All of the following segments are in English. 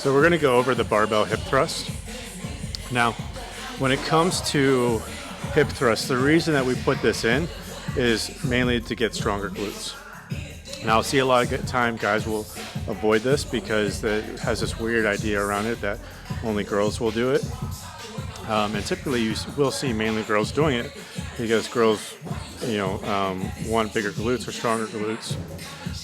So we're going to go over the barbell hip thrust. Now, when it comes to hip thrust, the reason that we put this in is mainly to get stronger glutes. Now, I'll see a lot of time guys will avoid this because it has this weird idea around it that only girls will do it. And typically you will see mainly girls doing it because girls, want bigger glutes or stronger glutes.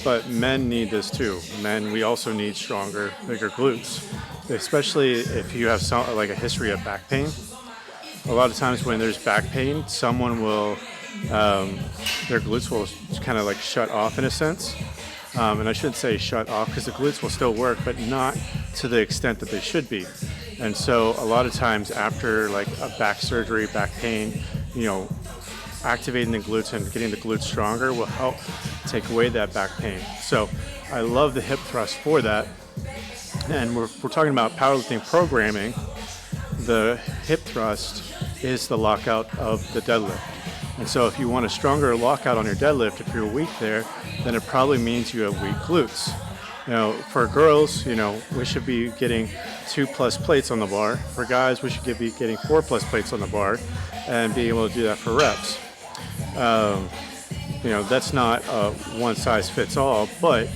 But men need this too. Men, we also need stronger, bigger glutes, especially if you have like a history of back pain. A lot of times when there's back pain, someone will, their glutes will kind of like shut off in a sense. And I shouldn't say shut off because the glutes will still work, but not to the extent that they should be. And so a lot of times after like a back surgery, back pain, activating the glutes and getting the glutes stronger will help take away that back pain. So I love the hip thrust for that. And we're talking about powerlifting programming. The hip thrust is the lockout of the deadlift. And so if you want a stronger lockout on your deadlift, if you're weak there, then it probably means you have weak glutes. For girls, we should be getting 2+ plates on the bar. For guys, we should be getting 4+ plates on the bar and being able to do that for reps. That's not a one size fits all, but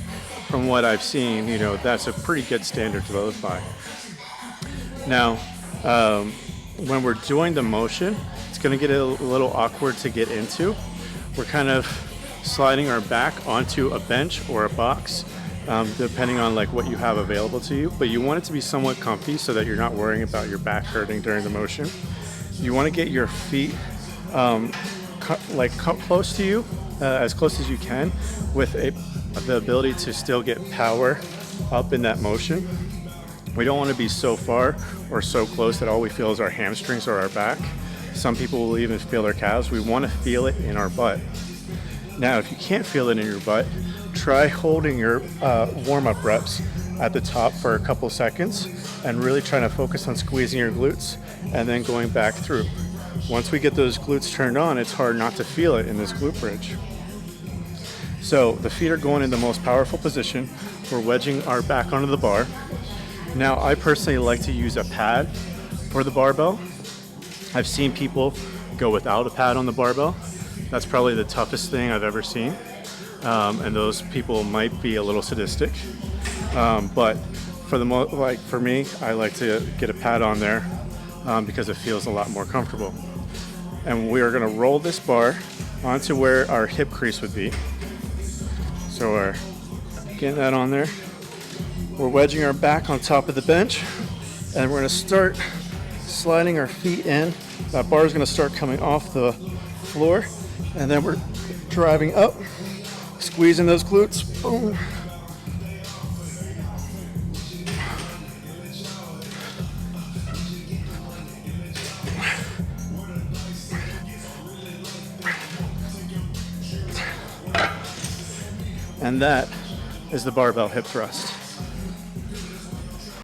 from what I've seen, that's a pretty good standard to live by. Now, when we're doing the motion, it's going to get a little awkward to get into. We're kind of sliding our back onto a bench or a box, depending on like what you have available to you. But you want it to be somewhat comfy so that you're not worrying about your back hurting during the motion. You want to get your feet close to you, as close as you can, with the ability to still get power up in that motion. We don't want to be so far or so close that all we feel is our hamstrings or our back. Some people will even feel their calves. We want to feel it in our butt. Now, if you can't feel it in your butt, try holding your warm-up reps at the top for a couple seconds and really trying to focus on squeezing your glutes and then going back through. Once we get those glutes turned on, it's hard not to feel it in this glute bridge. So the feet are going in the most powerful position. We're wedging our back onto the bar. Now, I personally like to use a pad for the barbell. I've seen people go without a pad on the barbell. That's probably the toughest thing I've ever seen. And those people might be a little sadistic. But for me, I like to get a pad on there because it feels a lot more comfortable. And we are going to roll this bar onto where our hip crease would be. So we're getting that on there. We're wedging our back on top of the bench, and we're going to start sliding our feet in. That bar is going to start coming off the floor, and then we're driving up, squeezing those glutes. Boom. And that is the barbell hip thrust.